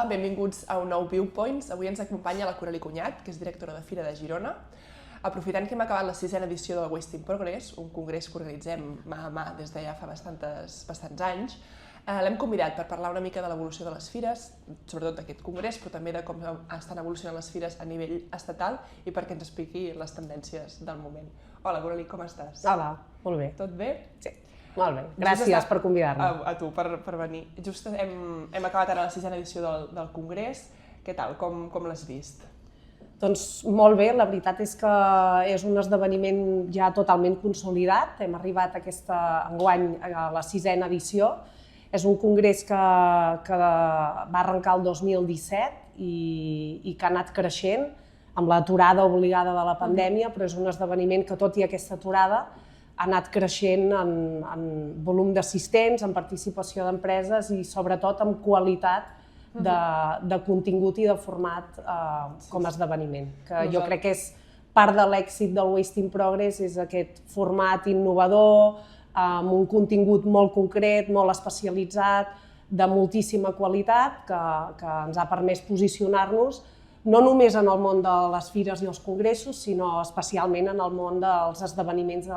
Hola, benvinguts a un nou Viewpoints. Avui ens acompanya la Coralie Cunyat, que és directora de Fira de Girona. Aprofitant que hem acabat la 6a edició del Waste in Progress, un congrés que organitzem mà a mà des de ja fa bastants anys, l'hem convidat per parlar una mica de l'evolució de les fires, sobretot d'aquest congrés, però també de com estan evolucionant les fires a nivell estatal i perquè ens expliqui les tendències del moment. Hola, Coralie, com estàs? Hola, molt bé. Tot bé? Sí, molt bé. Gràcies per convidar-me. A tu per venir. Just hem acabat ara la 6a edició del congrés. Què tal? Com l'has vist? Doncs molt bé, la veritat és que és un esdeveniment ja totalment consolidat. Hem arribat enguany a la 6a edició. És un congrés que va arrencar el 2017 i que ha anat creixent amb l'aturada obligada de la pandèmia, però és un esdeveniment que, tot i aquesta aturada, ha anat creixent en volum d'assistents, en participació d'empreses i, sobretot, en qualitat de contingut i de format com a esdeveniment. Que jo crec que és part de l'èxit del Waste in Progress, és aquest format innovador, amb un contingut molt concret, molt especialitzat, de moltíssima qualitat, que ens ha permès posicionar-nos no només en el món de les fires i els congressos, sinó especialment en el món dels esdeveniments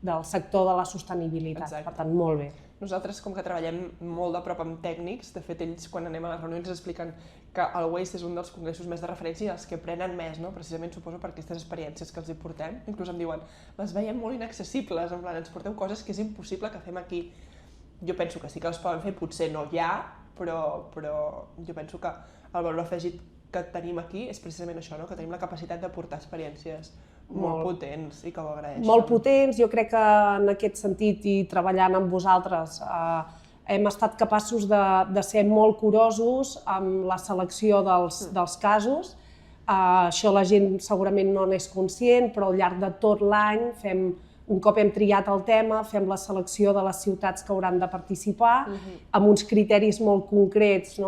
del sector de la sostenibilitat. Exacte. Per tant, molt bé. Nosaltres, com que treballem molt de prop amb tècnics, de fet, ells, quan anem a les reunions, ens expliquen que el Waste és un dels congressos més de referència i els que aprenen més, no? Precisament, suposo, per aquestes experiències que els hi portem. Inclús em diuen, les veiem molt inaccessibles, en plan, ens porteu coses que és impossible que fem aquí. Jo penso que sí que les poden fer, potser no ja, però jo penso que el valor afegit que tenim aquí és precisament això, no? Que tenim la capacitat de portar experiències molt potents i que ho agraeixen. Molt potents, jo crec que en aquest sentit i treballant amb vosaltres hem estat capaços de ser molt curosos amb la selecció dels casos. Això la gent segurament no n'és conscient, però al llarg de tot l'any un cop hem triat el tema, fem la selecció de les ciutats que hauran de participar, amb uns criteris molt concrets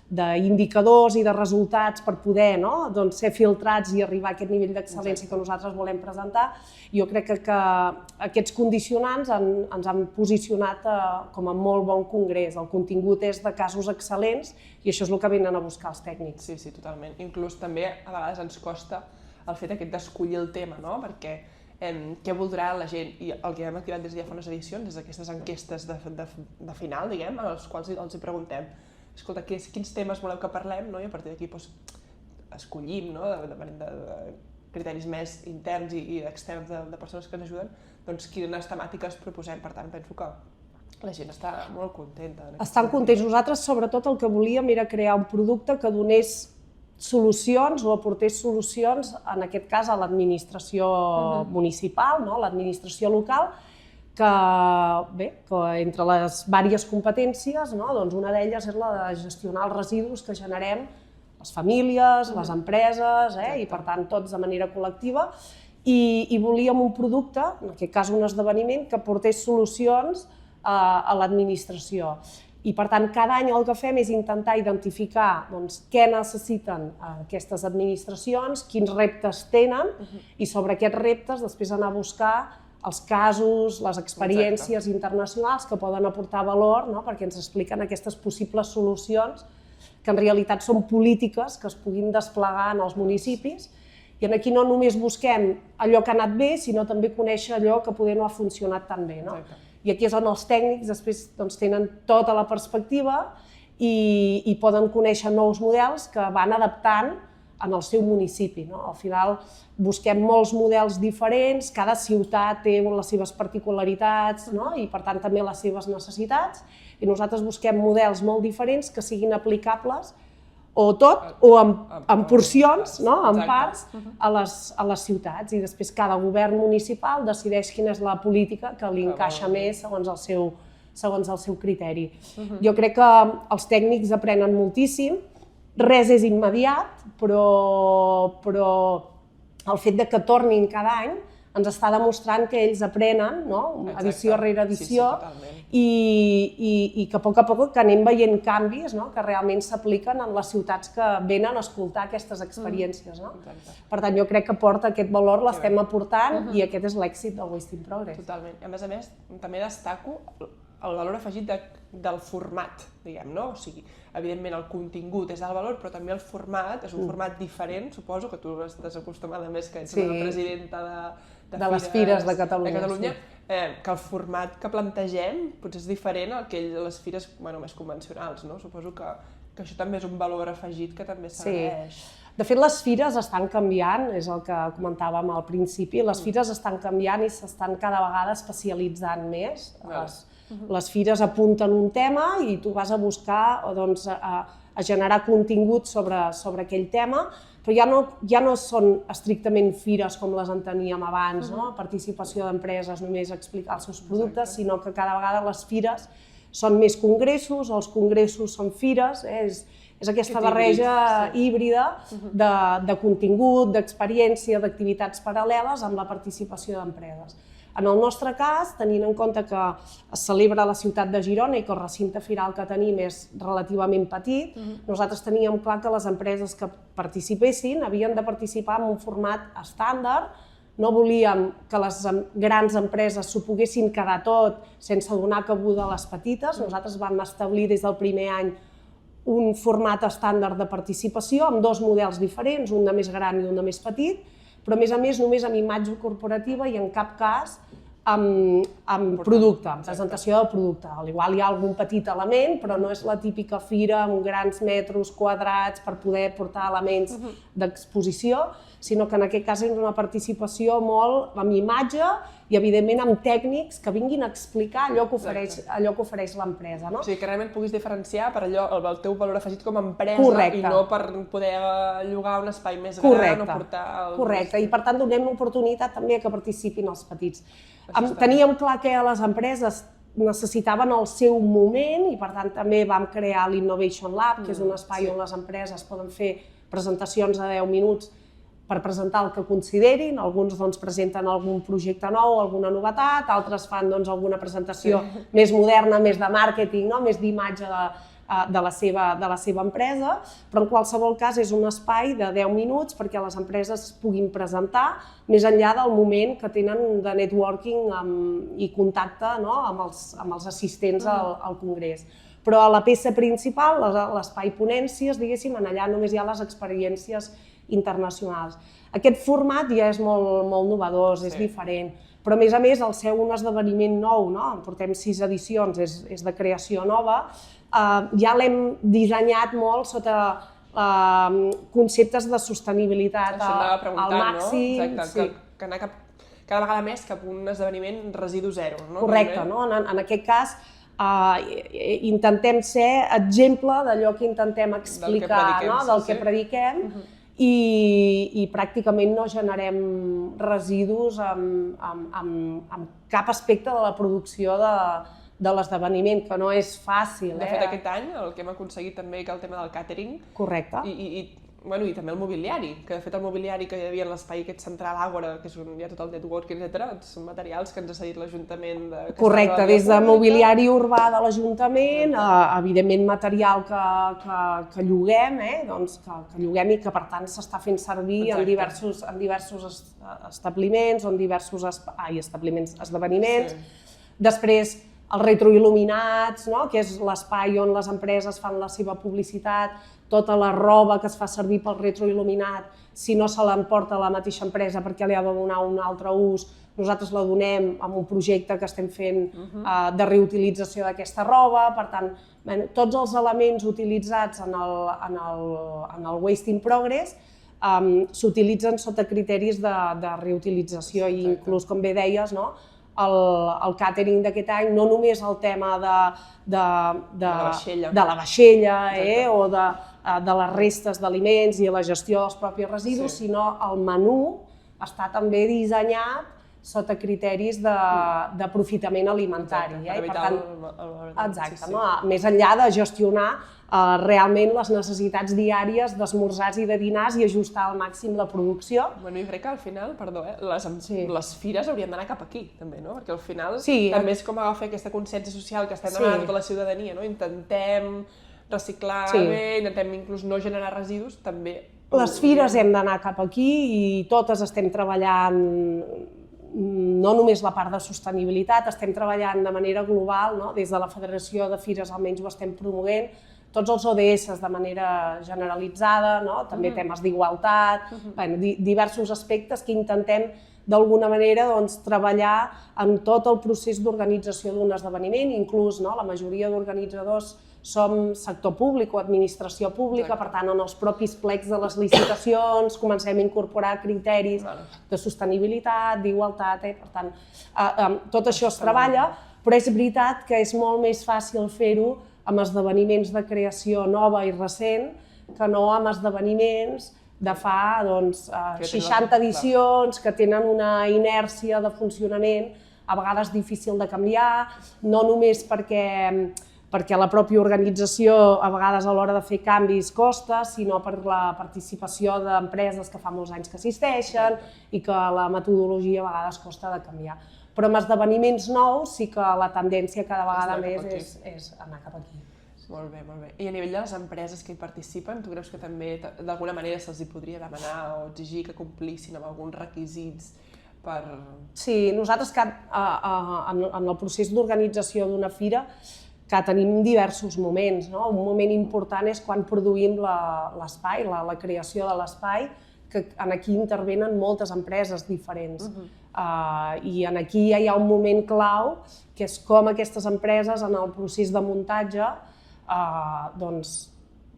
d'indicadors i de resultats per poder ser filtrats i arribar a aquest nivell d'excel·lència que nosaltres volem presentar. Jo crec que aquests condicionants ens han posicionat com a molt bon congrés. El contingut és de casos excel·lents i això és el que venen a buscar els tècnics. Sí, totalment. Inclús també a vegades ens costa el fet aquest d'escollir el tema, no? Perquè què voldrà la gent? I el que hem activat des de ja fa unes edicions és aquestes enquestes de final, diguem, en les quals els hi preguntem escolta, quins temes voleu que parlem, no? I a partir d'aquí escollim, no? Depenent de criteris més interns i externs de persones que ens ajuden, doncs quines temàtiques proposem. Per tant, penso que la gent està molt contenta. Estan contents. Nosaltres, sobretot, el que volíem era crear un producte que donés solucions o aportés solucions, en aquest cas a l'administració municipal, l'administració local, que entre les diverses competències, una d'elles és la de gestionar els residus que generem les famílies, les empreses i, per tant, tots de manera col·lectiva. I volíem un producte, en aquest cas un esdeveniment, que aportés solucions a l'administració. I, per tant, cada any el que fem és intentar identificar què necessiten aquestes administracions, quins reptes tenen, i sobre aquests reptes després anar a buscar els casos, les experiències internacionals que poden aportar valor, perquè ens expliquen aquestes possibles solucions que en realitat són polítiques que es puguin desplegar en els municipis. I aquí no només busquem allò que ha anat bé, sinó també conèixer allò que poder no ha funcionat tan bé. I aquí és on els tècnics després tenen tota la perspectiva i poden conèixer nous models que van adaptant en el seu municipi. Al final busquem molts models diferents, cada ciutat té les seves particularitats i per tant també les seves necessitats, i nosaltres busquem models molt diferents que siguin aplicables o tot o en porcions, en parts, a les ciutats, i després cada govern municipal decideix quina és la política que li encaixa més segons el seu criteri. Jo crec que els tècnics aprenen moltíssim. Res és immediat, però el fet que tornin cada any ens està demostrant que ells aprenen, edició rere edició, i que a poc que anem veient canvis que realment s'apliquen en les ciutats que venen a escoltar aquestes experiències. Per tant, jo crec que aporta aquest valor, l'estem aportant, i aquest és l'èxit del Waste in Progress. Totalment. A més, també destaco el valor afegit del format, diguem, no? O sigui, evidentment el contingut és el valor, però també el format és un format diferent, suposo que tu estàs acostumada més que ets la presidenta de les fires de Catalunya, que el format que plantegem potser és diferent al que les fires més convencionals, no? Suposo que això també és un valor afegit que també s'agraeix. De fet, les fires estan canviant, és el que comentàvem al principi, les fires estan canviant i s'estan cada vegada especialitzant més. Les fires apunten un tema i tu vas a buscar a generar contingut sobre aquell tema, però ja no són estrictament fires com les enteníem abans, participació d'empreses, només explicar els seus productes, sinó que cada vegada les fires són més congressos, els congressos són fires, és aquesta barreja híbrida de contingut, d'experiència, d'activitats paral·leles amb la participació d'empreses. En el nostre cas, tenint en compte que es celebra a la ciutat de Girona i que el recinte firal que tenim és relativament petit, nosaltres teníem clar que les empreses que participessin havien de participar en un format estàndard. No volíem que les grans empreses s'ho poguessin quedar tot sense donar cabuda a les petites. Nosaltres vam establir des del primer any un format estàndard de participació amb dos models diferents, un de més gran i un de més petit, però a més només amb imatge corporativa i en cap cas amb producte, amb presentació del producte. Igual hi ha algun petit element, però no és la típica fira amb grans metres quadrats per poder portar elements d'exposició, sinó que en aquest cas és una participació molt amb imatge i, evidentment, amb tècnics que vinguin a explicar allò que ofereix l'empresa. O sigui, que realment puguis diferenciar per allò el teu valor afegit com a empresa i no per poder llogar un espai més gran o portar... Correcte, i per tant donem l'oportunitat també que participin els petits. Teníem clar que les empreses necessitaven el seu moment i per tant també vam crear l'Innovation Lab, que és un espai on les empreses poden fer presentacions de 10 minuts per presentar el que considerin. Alguns presenten algun projecte nou, alguna novetat, altres fan alguna presentació més moderna, més de màrqueting, més d'imatge de la seva empresa, però en qualsevol cas és un espai de 10 minuts perquè les empreses es puguin presentar més enllà del moment que tenen de networking i contacte amb els assistents al congrés. Però a la peça principal, l'espai ponències, diguéssim, allà només hi ha les experiències internacionals. Aquest format ja és molt innovador, és diferent, però a més el ser un esdeveniment nou, portem 6 edicions, és de creació nova, ja l'hem dissenyat molt sota conceptes de sostenibilitat al màxim. Que anar cada vegada més cap a un esdeveniment residu zero. Correcte, en aquest cas intentem ser exemple d'allò que intentem explicar, del que prediquem, i pràcticament no generem residus amb cap aspecte de la producció de l'esdeveniment, que no és fàcil. De fet, aquest any el que hem aconseguit també que el tema del càtering... Correcte. I també el mobiliari, que de fet el mobiliari que hi havia en l'espai aquest central Àgora, que és on hi ha tot el networking, etc., són materials que ens ha cedit l'Ajuntament. Correcte, des de mobiliari urbà de l'Ajuntament, evidentment material que lloguem, que lloguem i que per tant s'està fent servir en diversos establiments o en diversos esdeveniments. Després, els retroil·luminats, que és l'espai on les empreses fan la seva publicitat, tota la roba que es fa servir pel retroil·luminat, si no se l'emporta la mateixa empresa perquè li ha de donar un altre ús, nosaltres la donem amb un projecte que estem fent de reutilització d'aquesta roba. Per tant, tots els elements utilitzats en el Waste in Progress s'utilitzen sota criteris de reutilització i inclús, com bé deies, el càtering d'aquest any, no només el tema de la vaixella o de les restes d'aliments i la gestió dels propis residus, sinó el menú està també dissenyat sota criteris d'aprofitament alimentari. Per evitar el... Exacte, més enllà de gestionar realment les necessitats diàries d'esmorzars i de dinars i ajustar al màxim la producció. I crec que al final, perdó, les fires haurien d'anar cap aquí, també, no? Perquè al final també és com agafar aquesta consciència social que estem demanant a tota la ciutadania, no? Intentem reciclar bé, intentem inclús no generar residus, també... Les fires hem d'anar cap aquí i totes estem treballant no només la part de sostenibilitat, estem treballant de manera global, no? Des de la Federació de Fires almenys ho estem promovent, tots els ODS de manera generalitzada, no? També temes d'igualtat, diversos aspectes que intentem d'alguna manera treballar en tot el procés d'organització d'un esdeveniment, inclús la majoria d'organitzadors som sector públic o administració pública, per tant, en els propis plecs de les licitacions comencem a incorporar criteris de sostenibilitat, d'igualtat, per tant, tot això es treballa, però és veritat que és molt més fàcil fer-ho amb esdeveniments de creació nova i recent que no amb esdeveniments de fa 60 edicions, que tenen una inèrcia de funcionament a vegades difícil de canviar, no només perquè la pròpia organització a vegades a l'hora de fer canvis costa, sinó per la participació d'empreses que fa molts anys que existeixen i que la metodologia a vegades costa de canviar. Però amb esdeveniments nous sí que la tendència cada vegada més és anar cap aquí. Molt bé, molt bé. I a nivell de les empreses que hi participen, tu creus que també d'alguna manera se'ls podria demanar o exigir que complissin amb alguns requisits per... Sí, nosaltres en el procés d'organització d'una fira que tenim diversos moments. Un moment important és quan produïm l'espai, la creació de l'espai, que aquí intervenen moltes empreses diferents. I aquí ja hi ha un moment clau, que és com aquestes empreses en el procés de muntatge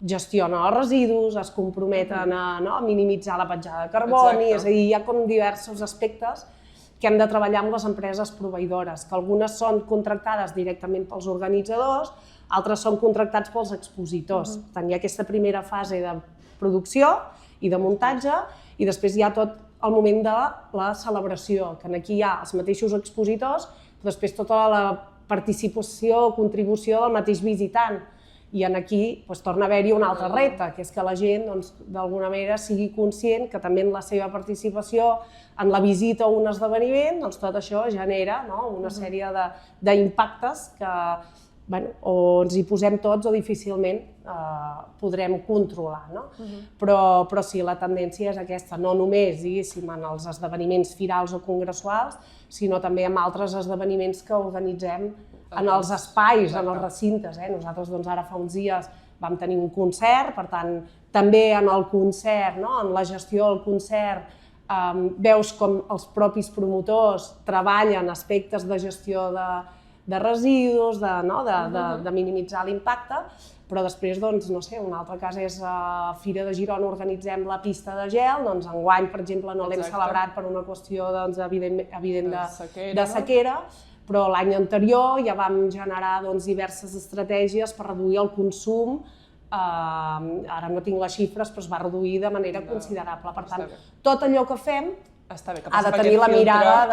gestionen els residus, es comprometen a minimitzar la petjada de carboni, és a dir, hi ha com diversos aspectes que hem de treballar amb les empreses proveïdores, que algunes són contractades directament pels organitzadors, altres són contractats pels expositors. Per tant, hi ha aquesta primera fase de producció i de muntatge i després hi ha tot el moment de la celebració, que aquí hi ha els mateixos expositors, però després tota la participació o contribució del mateix visitant. I aquí torna a haver-hi un altre repte, que és que la gent d'alguna manera sigui conscient que també en la seva participació en la visita a un esdeveniment, tot això genera una sèrie d'impactes que o ens hi posem tots o difícilment podrem controlar. Però sí, la tendència és aquesta, no només en els esdeveniments firals o congressuals, sinó també en altres esdeveniments que organitzem en els espais, en els recintes. Nosaltres ara fa uns dies vam tenir un concert, per tant, també en el concert, en la gestió del concert, veus com els propis promotors treballen aspectes de gestió de residus, de minimitzar l'impacte, però després, no sé, un altre cas és a Fira de Girona organitzem la pista de gel, enguany, per exemple, no l'hem celebrat per una qüestió evident de sequera, però l'any anterior ja vam generar diverses estratègies per reduir el consum, ara no tinc les xifres, però es va reduir de manera considerable. Per tant, tot allò que fem ha de tenir la mirada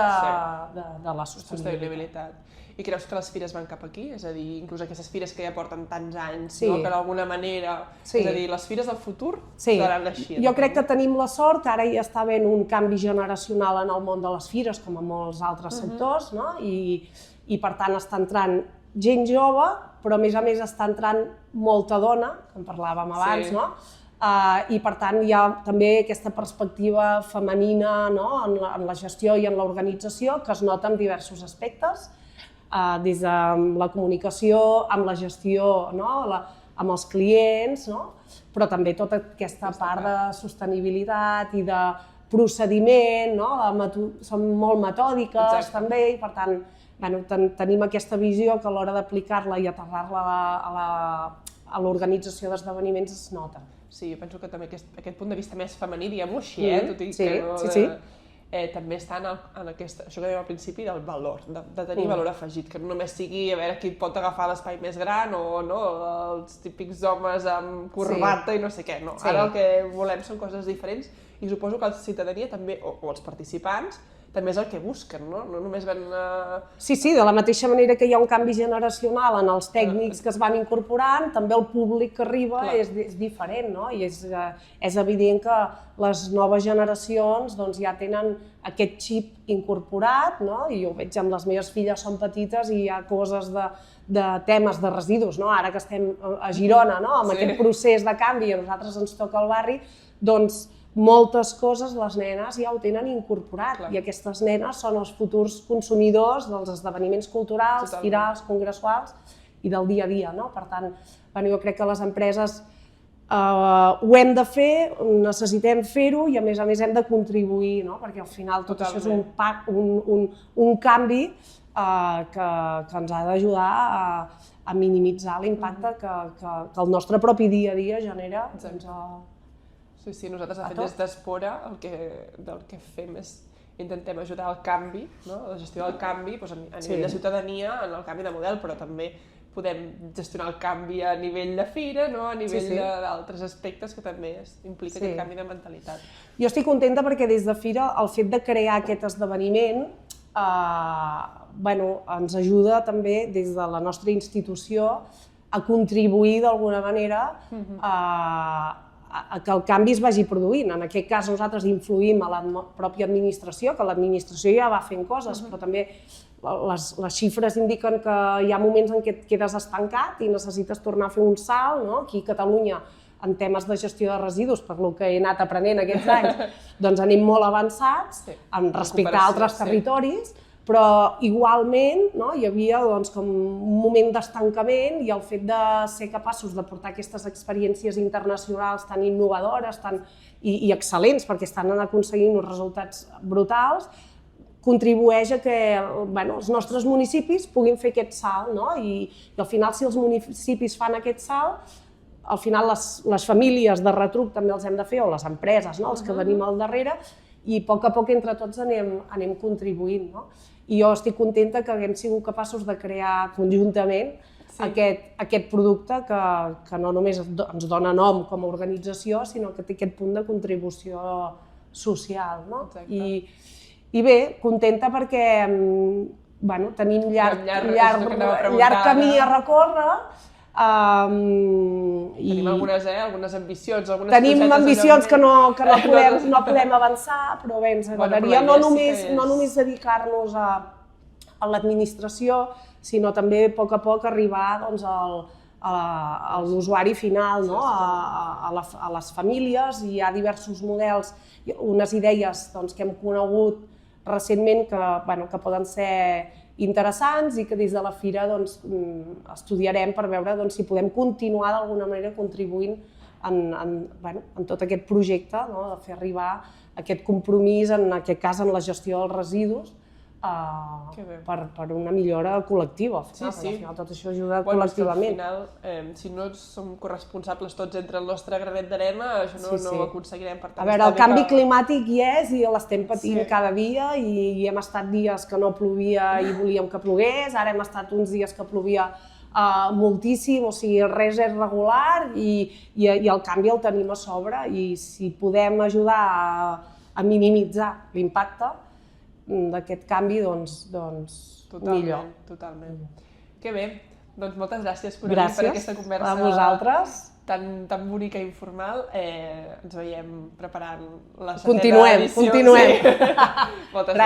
de la sostenibilitat. I creus que les fires van cap aquí? És a dir, inclús aquestes fires que ja porten tants anys, que d'alguna manera... És a dir, les fires del futur seran així. Jo crec que tenim la sort que ara ja està havent un canvi generacional en el món de les fires, com en molts altres sectors, i per tant està entrant gent jove, però a més està entrant molta dona, que en parlàvem abans, i per tant hi ha també aquesta perspectiva femenina en la gestió i en l'organització que es nota en diversos aspectes, des de la comunicació, amb la gestió, amb els clients, però també tota aquesta part de sostenibilitat i de procediment, són molt metòdiques també, i per tant tenim aquesta visió que a l'hora d'aplicar-la i aterrar-la a l'organització d'esdeveniments es nota. Sí, jo penso que també aquest punt de vista més femení, diguem-ho així, tot i que no... també està en això que dèiem al principi del valor, de tenir valor afegit, que no només sigui a veure qui pot agafar l'espai més gran o els típics homes amb corbata i no sé què. Ara el que volem són coses diferents i suposo que la ciutadania també, o els participants, també és el que busquen, no només van... Sí, de la mateixa manera que hi ha un canvi generacional en els tècnics que es van incorporant, també el públic que arriba és diferent, i és evident que les noves generacions ja tenen aquest xip incorporat, i jo ho veig amb les meves filles, són petites i hi ha coses de temes de residus, ara que estem a Girona, amb aquest procés de canvi i a nosaltres ens toca al barri, doncs moltes coses les nenes ja ho tenen incorporat. Clar. I aquestes nenes són els futurs consumidors dels esdeveniments culturals, Totalment. firals, congressuals i del dia a dia, no? Per tant, jo crec que les empreses ho hem de fer, necessitem fer-ho i a més hem de contribuir, no? Perquè al final tot això és un canvi que ens ha d'ajudar a minimitzar l'impacte que el nostre propi dia a dia genera. Sí, nosaltres de fet des d'Espora del que fem és intentem ajudar al canvi, no? La gestió del canvi a nivell de ciutadania, en el canvi de model, però també podem gestionar el canvi a nivell de fira, no? A nivell d'altres aspectes que també implica aquest canvi de mentalitat. Jo estic contenta perquè des de Fira el fet de crear aquest esdeveniment ens ajuda també des de la nostra institució a contribuir d'alguna manera a que el canvi es vagi produint. En aquest cas nosaltres influïm a la pròpia administració, que l'administració ja va fent coses, però també les xifres indiquen que hi ha moments en què et quedes estancat i necessites tornar a fer un salt. Aquí a Catalunya, en temes de gestió de residus, per lo que he anat aprenent aquests anys, doncs anem molt avançats respecte a altres territoris, però igualment hi havia com un moment d'estancament i el fet de ser capaços de portar aquestes experiències internacionals tan innovadores i excel·lents, perquè estan aconseguint uns resultats brutals, contribueix a que els nostres municipis puguin fer aquest salt. I al final, si els municipis fan aquest salt, al final les famílies de retruc també els hem de fer, o les empreses, els que venim al darrere, i a poc entre tots anem contribuint. I jo estic contenta que haguem sigut capaços de crear conjuntament aquest producte que no només ens dona nom com a organització, sinó que té aquest punt de contribució social. I bé, contenta perquè tenim llarg camí a recórrer. Tenim algunes ambicions. Tenim ambicions que no podem avançar, però bé, ens agradaria no només dedicar-nos a l'administració, sinó també a poc arribar a l'usuari final, a les famílies. Hi ha diversos models, unes idees que hem conegut recentment que poden ser interessants i que des de la Fira estudiarem per veure si podem continuar d'alguna manera contribuint en tot aquest projecte, de fer arribar aquest compromís, en aquest cas en la gestió dels residus, per una millora col·lectiva. Al final tot això ajuda col·lectivament. Al final, si no som corresponsables tots entre el nostre granet d'arena, això no ho aconseguirem. A veure, el canvi climàtic hi és i l'estem patint cada dia i hem estat dies que no plovia i volíem que plogués, ara hem estat uns dies que plovia moltíssim, o sigui, res és regular i el canvi el tenim a sobre i si podem ajudar a minimitzar l'impacte d'aquest canvi, doncs millor. Totalment. Que bé, doncs moltes gràcies per aquesta conversa. Gràcies a vosaltres. Tan bonica i informal. Ens veiem preparant la setena edició. Continuem. Moltes gràcies.